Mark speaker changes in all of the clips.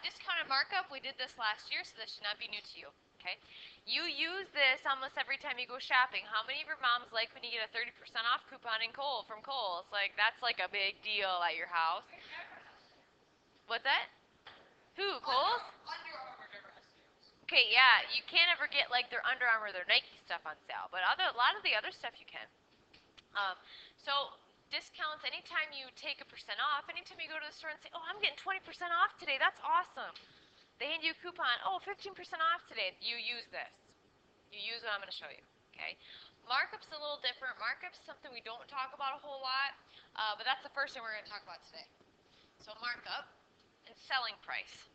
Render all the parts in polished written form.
Speaker 1: discounted markup, we did this last year, so this should not be new to you, okay? You use this almost every time you go shopping. How many of your moms like when you get a 30% off coupon in from Kohl's? Like, that's like a big deal at your house. What's that? Who, Kohl's? Okay, yeah, you can't ever get like their Under Armour, their Nike stuff on sale, but a lot of the other stuff you can. So discounts, anytime you take a percent off, anytime you go to the store and say, oh, I'm getting 20% off today, that's awesome. They hand you a coupon, oh, 15% off today. You use this. You use what I'm going to show you, okay? Markup's a little different. Markup's something we don't talk about a whole lot, but that's the first thing we're going to talk about today. So markup and selling price.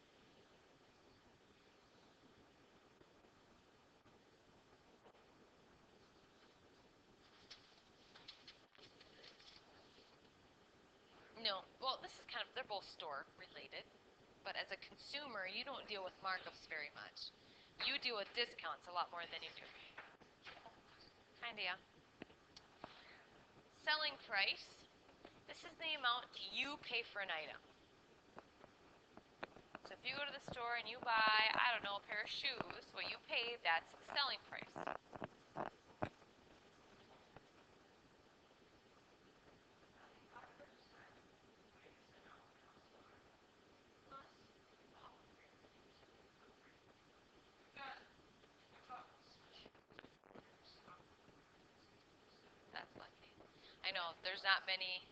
Speaker 1: No, well, this is kind of, they're both store related, but as a consumer, you don't deal with markups very much. You deal with discounts a lot more than you do. Kinda, yeah. Selling price, this is the amount you pay for an item. So if you go to the store and you buy, I don't know, a pair of shoes, what you pay, that's the selling price. That's lucky. I know, there's not many.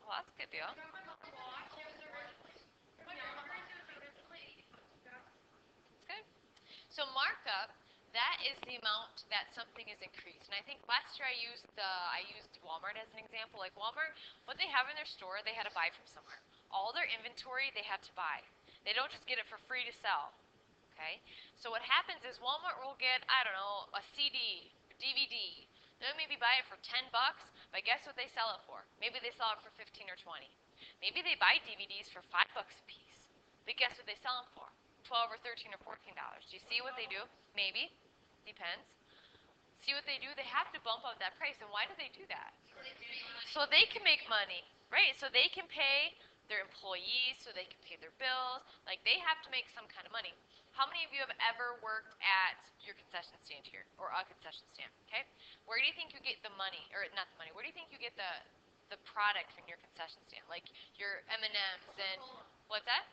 Speaker 1: Well, that's a good deal. Good. So markup, that is the amount that something is increased. And I think last year I used Walmart as an example. Like Walmart, what they have in their store, they had to buy from somewhere. All their inventory they had to buy. They don't just get it for free to sell. Okay? So what happens is Walmart will get, I don't know, a CD, a DVD. They'll maybe buy it for 10 bucks, but guess what they sell it for? Maybe they sell it for 15 or 20. Maybe they buy DVDs for 5 bucks a piece. But guess what they sell them for? 12 or 13 or $14. Do you see what they do? Maybe. Depends. See what they do? They have to bump up that price. And why do they do that? So they can make money, right? So they can pay their employees, so they can pay their bills. Like they have to make some kind of money. How many of you have ever worked at your concession stand here, or a concession stand? Okay, where do you think you get the money, or not the money? Where do you think you get the product from your concession stand, like your M&Ms and what's that?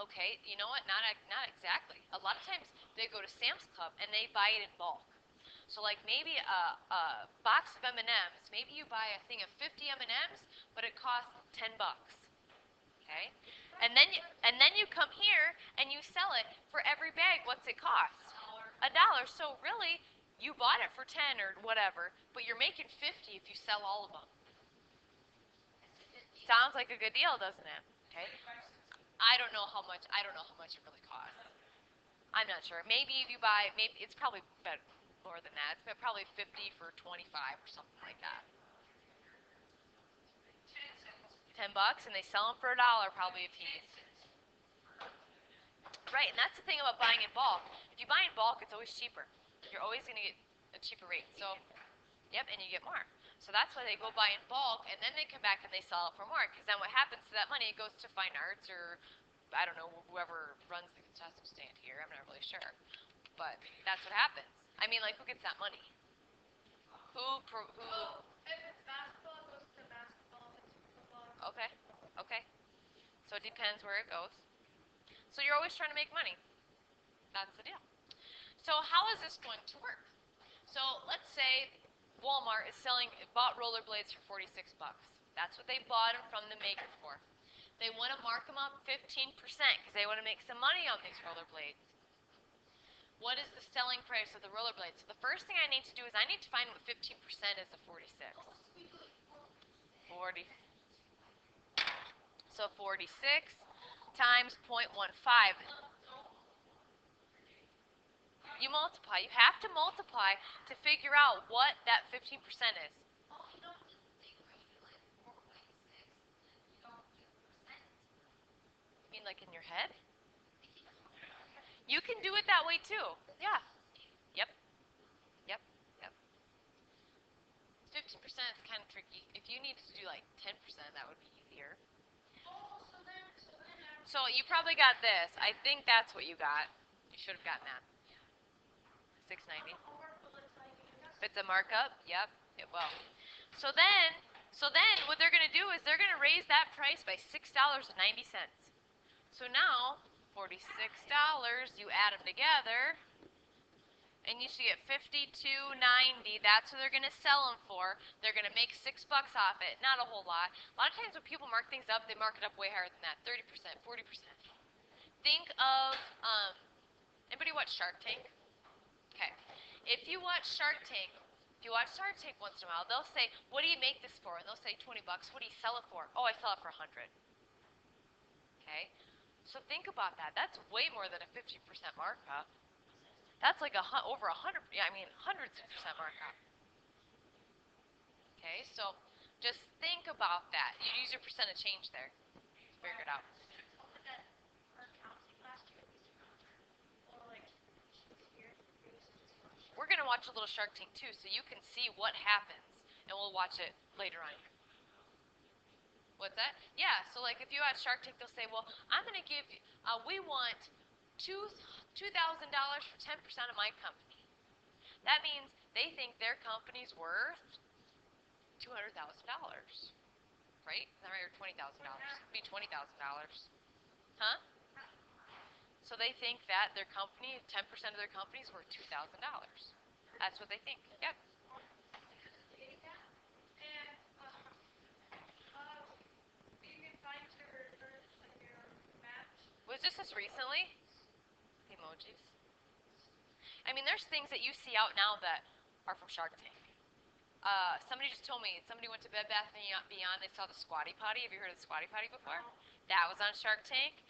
Speaker 1: Okay, you know what? Not exactly. A lot of times they go to Sam's Club and they buy it in bulk. So like maybe a box of M&Ms, maybe you buy a thing of 50 M&Ms, but it costs 10 bucks. Okay? And then you come here and you sell it for every bag. What's it cost? $1. So really, you bought it for 10 or whatever, but you're making 50 if you sell all of them. Sounds like a good deal, doesn't it? Okay. I don't know how much. I don't know how much it really costs. I'm not sure. Maybe if you buy, maybe it's probably better, more than that. It's probably 50 for 25 or something like that. 10 bucks, and they sell them for $1 probably a piece. Right, and that's the thing about buying in bulk. If you buy in bulk, it's always cheaper. You're always going to get a cheaper rate. So, yep, and you get more. So that's why they go buy in bulk, and then they come back and they sell it for more. Because then what happens to that money? It goes to fine arts or, I don't know, whoever runs the concession stand here. I'm not really sure. But that's what happens. I mean, like, who gets that money? Who? If it's basketball, it goes to basketball. If it's football. Okay, okay. So it depends where it goes. So you're always trying to make money. That's the deal. So how is this going to work? So let's say Walmart is bought rollerblades for 46 bucks. That's what they bought them from the maker for. They want to mark them up 15% because they want to make some money on these rollerblades. What is the selling price of the rollerblades? So the first thing I need to do is I need to find what 15% is of 46. 40. So 46 times 0.15. You multiply. You have to multiply to figure out what that 15% is. You mean like in your head? You can do it that way too. Yeah. Yep. Yep. Yep. 15% is kind of tricky. If If you needed to do like 10%, that would be easier. So you probably got this. I think that's what you got. You should have gotten that. 690. If it's a markup, yep, it will. So then, what they're gonna do is they're gonna raise that price by $6.90. So now, $46. You add them together, and you should get $52.90. That's what they're gonna sell them for. They're gonna make $6 off it. Not a whole lot. A lot of times when people mark things up, they mark it up way higher than that. 30%, 40%. Think of anybody watch Shark Tank? Okay. If you watch Shark Tank, once in a while, they'll say, "What do you make this for?" And they'll say $20. What do you sell it for? Oh, I sell it for 100. Okay. So think about that. That's way more than a 50% markup. That's like over 100. Yeah, I mean hundreds of percent markup. Okay. So just think about that. You use your percent of change there. Figure it out. We're gonna watch a little Shark Tank too, so you can see what happens, and we'll watch it later on. What's that? Yeah. So like if you watch Shark Tank, they'll say, "Well, I'm gonna give you. We want $2,000 for 10% of my company." That means they think their company's worth $200,000, right? Is that right? Or $20,000? Be $20,000, huh? So they think that their company, 10% of their company, is worth $2,000. That's what they think. Yep. Was this recently? The emojis. I mean, there's things that you see out now that are from Shark Tank. Somebody just told me, somebody went to Bed Bath & Beyond, they saw the Squatty Potty. Have you heard of the Squatty Potty before? That was on Shark Tank.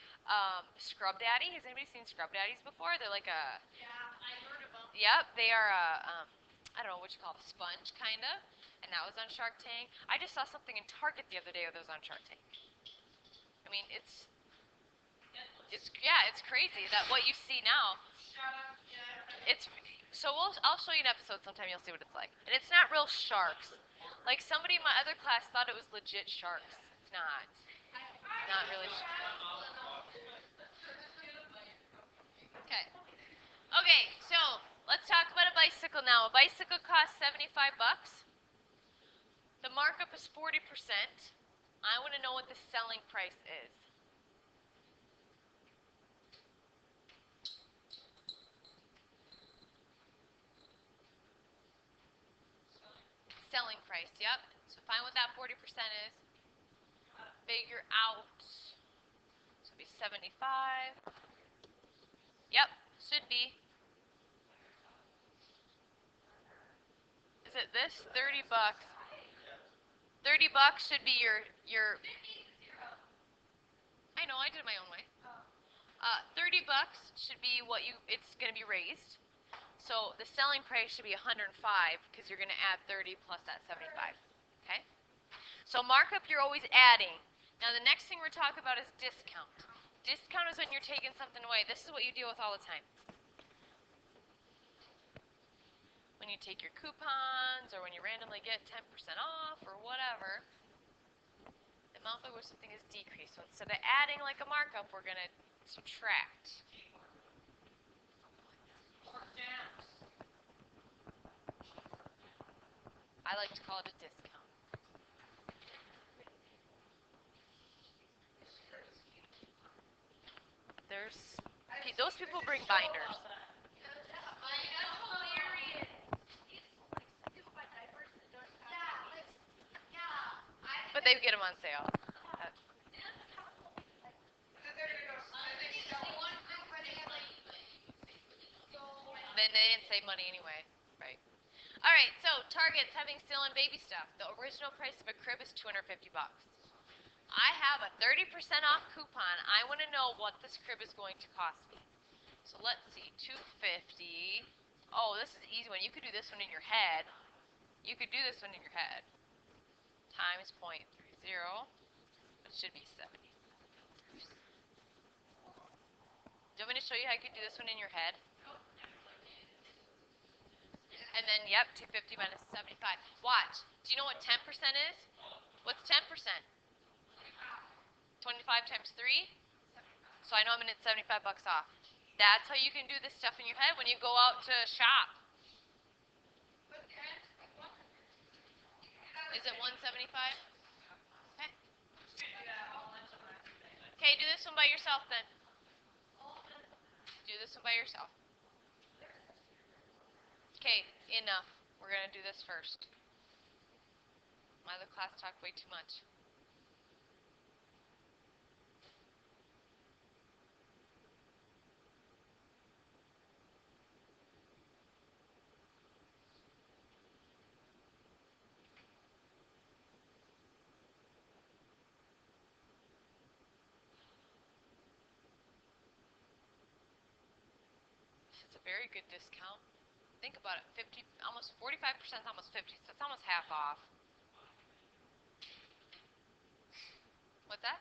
Speaker 1: Scrub Daddy, has anybody seen Scrub Daddies before? They're like a...
Speaker 2: Yeah, I heard of them.
Speaker 1: Yep, they are I don't know what you call it, a sponge, kind of. And that was on Shark Tank. I just saw something in Target the other day that was on Shark Tank. I mean, it's crazy that what you see now. It's so I'll show you an episode sometime. You'll see what it's like. And it's not real sharks. Like somebody in my other class thought it was legit sharks. It's not. Not really. Okay. Okay. So let's talk about a bicycle now. A bicycle costs $75. The markup is 40%. I want to know what the selling price is. Selling price, yep. So find what that 40% is. Figure out. So it'll be 75. Yep, should be. Is it this? $30. $30 should be your. I know, I did it my own way. $30 should be what it's going to be raised. So the selling price should be 105 because you're going to add 30 plus that 75. Okay? So markup you're always adding. Now the next thing we're talking about is discount. Discount is when you're taking something away. This is what you deal with all the time. When you take your coupons or when you randomly get 10% off or whatever, the amount by which something is decreased. So instead of adding like a markup, we're going to subtract. I like to call it a discount. Those people bring binders. But they get them on sale. Then they didn't save money anyway, right? All right, so Target's having sale on baby stuff. The original price of a crib is $250. I have a 30% off coupon. I want to know what this crib is going to cost me. So let's see, $250. Oh, this is an easy one. You could do this one in your head. You could do this one in your head. Times 0.30. It should be 70. Do you want me to show you how you could do this one in your head? And then, yep, 250 minus 75. Watch. Do you know what 10% is? What's 10%? 25 times 3? So I know I'm going to get 75 bucks off. That's how you can do this stuff in your head when you go out to shop. Is it 175? Okay. Okay, do this one by yourself then. Do this one by yourself. Okay, enough. We're going to do this first. My other class talked way too much. It's a very good discount. Think about it. 50, almost 45% is almost 50, so it's almost half off. What's that?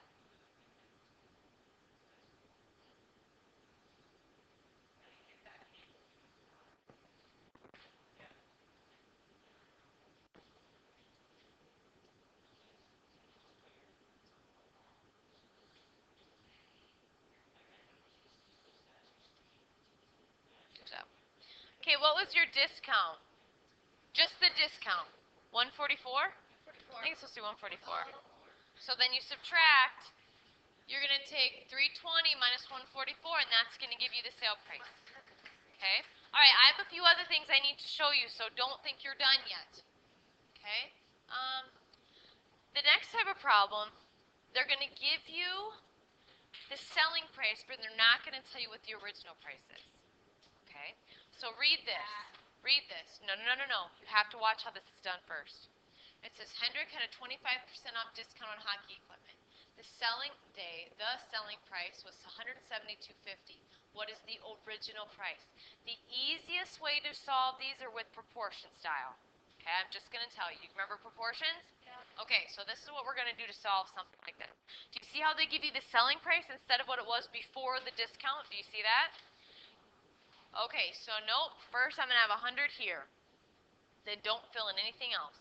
Speaker 1: Good job. Okay, what was your discount? Just the discount. 144? I think it's supposed to be 144. So then you subtract, you're going to take 320 minus 144, and that's going to give you the sale price. Okay? All right, I have a few other things I need to show you, so don't think you're done yet. Okay? The next type of problem, they're going to give you the selling price, but they're not going to tell you what the original price is. Okay? So read this. Read this. No, no, no, no, no. You have to watch how this is done first. It says Hendrik had a 25% off discount on hockey equipment. The selling price was $172.50. What is the original price? The easiest way to solve these are with proportion style. Okay, I'm just going to tell you. You remember proportions? Okay, so this is what we're going to do to solve something like this. Do you see how they give you the selling price instead of what it was before the discount? Do you see that? Okay, so nope. First I'm going to have 100 here. Then don't fill in anything else.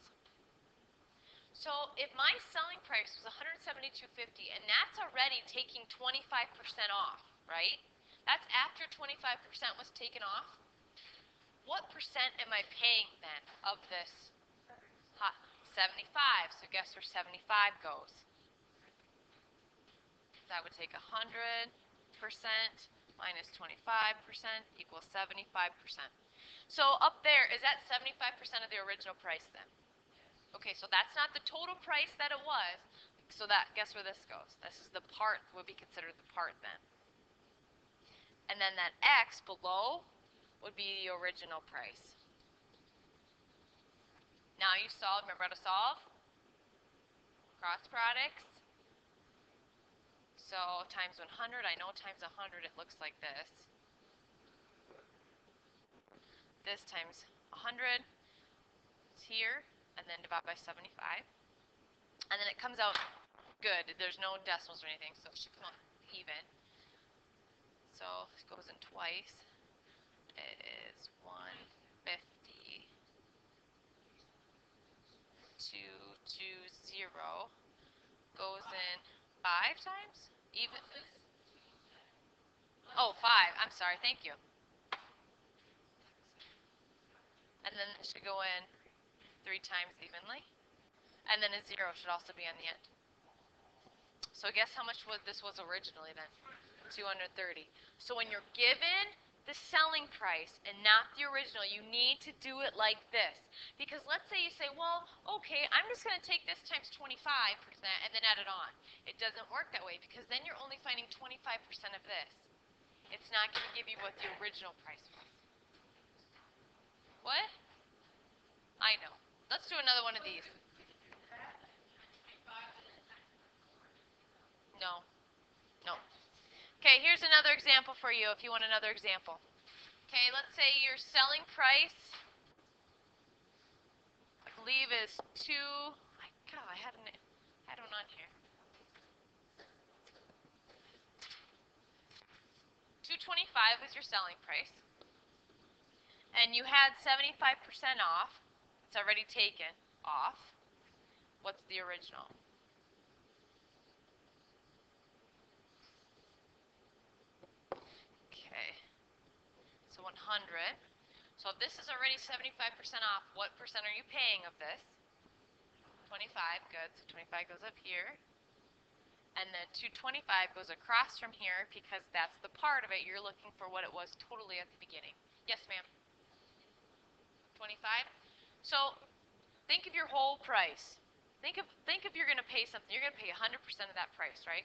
Speaker 1: So if my selling price was $172.50, and that's already taking 25% off, right? That's after 25% was taken off. What percent am I paying then of this? 75. So guess where 75 goes? That would take 100% minus 25% equals 75%. So up there, is that 75% of the original price then? Okay, so that's not the total price that it was. So that, guess where this goes? This is the part, would be considered the part then. And then that X below would be the original price. Now you solve, remember how to solve? Cross products. So times 100, I know times 100 it looks like this. This times 100 is here, and then divide by 75. And then it comes out good. There's no decimals or anything, so it should come out even. So it goes in twice. It is 150. 220 goes in 5 times? Even. Oh, 5. I'm sorry. Thank you. And then it should go in 3 times evenly. And then a 0 should also be on the end. So guess how much this was originally then? 230. So when you're given the selling price and not the original, you need to do it like this. Because let's say you say, well, okay, I'm just going to take this times 25% and then add it on. It doesn't work that way because then you're only finding 25% of this. It's not going to give you what the original price was. What? I know. Let's do another one of these. No. No. Okay, here's another example for you if you want another example. Okay, let's say your selling price, I believe, is 2. God, I had one on here. 225 was your selling price, and you had 75% off. It's already taken off. What's the original? Okay. So 100. So if this is already 75% off, what percent are you paying of this? 25. Good. So 25 goes up here. And then 225 goes across from here because that's the part of it you're looking for what it was totally at the beginning. Yes, ma'am? 25? So think of your whole price. Think of you're going to pay something. You're going to pay 100% of that price, right?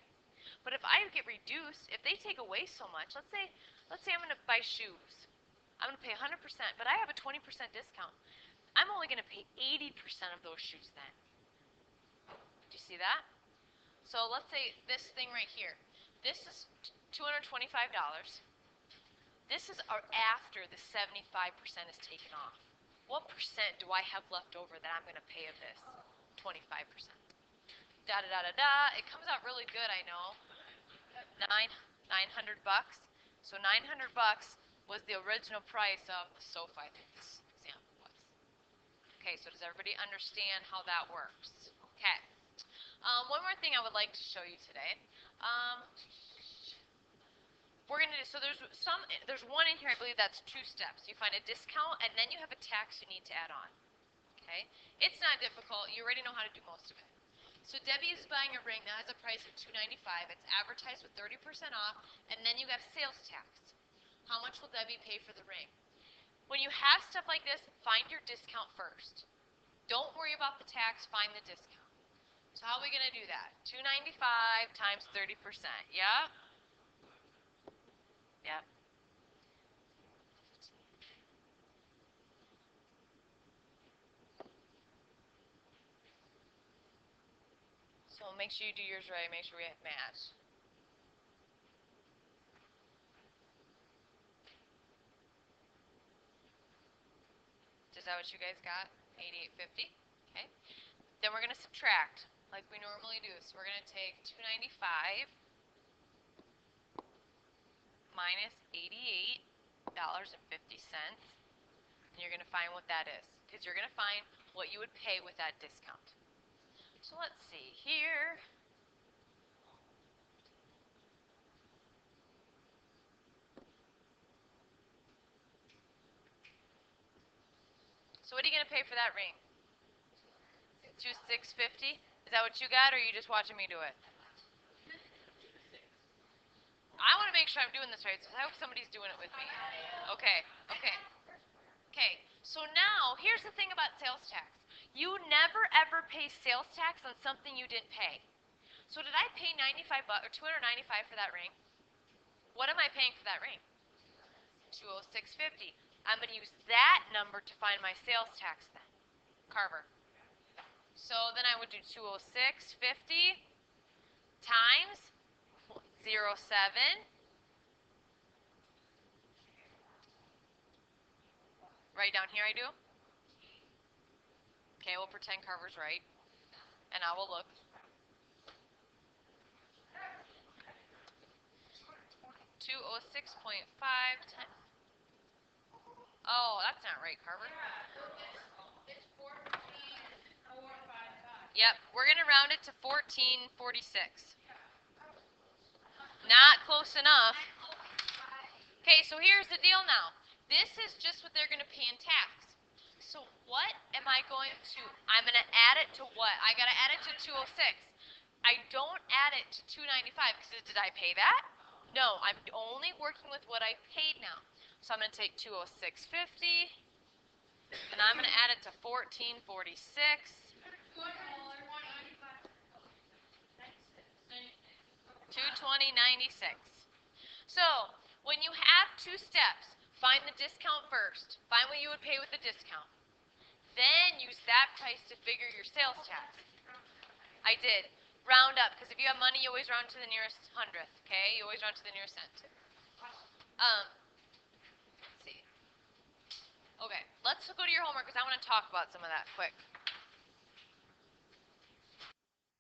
Speaker 1: But if I get reduced, if they take away so much, let's say I'm going to buy shoes. I'm going to pay 100%, but I have a 20% discount. I'm only going to pay 80% of those shoes then. Do you see that? So let's say this thing right here. This is $225. This is after the 75% is taken off. What percent do I have left over that I'm going to pay of this? 25%. Da da da da da. It comes out really good, I know. $900. So $900 was the original price of the sofa, I think this example was. Okay, so does everybody understand how that works? Okay. One more thing I would like to show you today. We're going to do, so there's one in here, I believe that's 2 steps. You find a discount, and then you have a tax you need to add on. Okay? It's not difficult. You already know how to do most of it. So Debbie is buying a ring that has a price of $295. It's advertised with 30% off, and then you have sales tax. How much will Debbie pay for the ring? When you have stuff like this, find your discount first. Don't worry about the tax, find the discount. So how are we going to do that? $295 times 30%. Yep. Yep. So make sure you do yours right. Make sure we match. Is that what you guys got? 88.50. Okay. Then we're going to subtract like we normally do. So we're going to take $295 minus $88.50. And you're going to find what that is. Because you're going to find what you would pay with that discount. So let's see here. So what are you going to pay for that ring? $26.50? Is that what you got, or are you just watching me do it? I want to make sure I'm doing this right, so I hope somebody's doing it with me. Okay, okay. Okay, so now, here's the thing about sales tax. You never ever pay sales tax on something you didn't pay. So did I pay $95 or $295 for that ring? What am I paying for that ring? $206.50. I'm going to use that number to find my sales tax then. Carver. So then I would do 206.50 times 0.07. Right down here I do. Okay, we'll pretend Carver's right. And I will look. 206.5 times. Oh, that's not right, Carver. Yep, we're going to round it to 1446. Not close enough. Okay, so here's the deal now. This is just what they're going to pay in tax. So what am I going to, I'm going to add it to what? I got to add it to 206. I don't add it to 295 because did I pay that? No, I'm only working with what I paid now. So I'm going to take 206.50 and I'm going to add it to 1446. 220.96. So when you have 2 steps, find the discount first. Find what you would pay with the discount. Then use that price to figure your sales tax. I did. Round up, because if you have money, you always round to the nearest hundredth, okay? You always round to the nearest cent. Let's see. Okay, let's go to your homework, because I want to talk about some of that quick.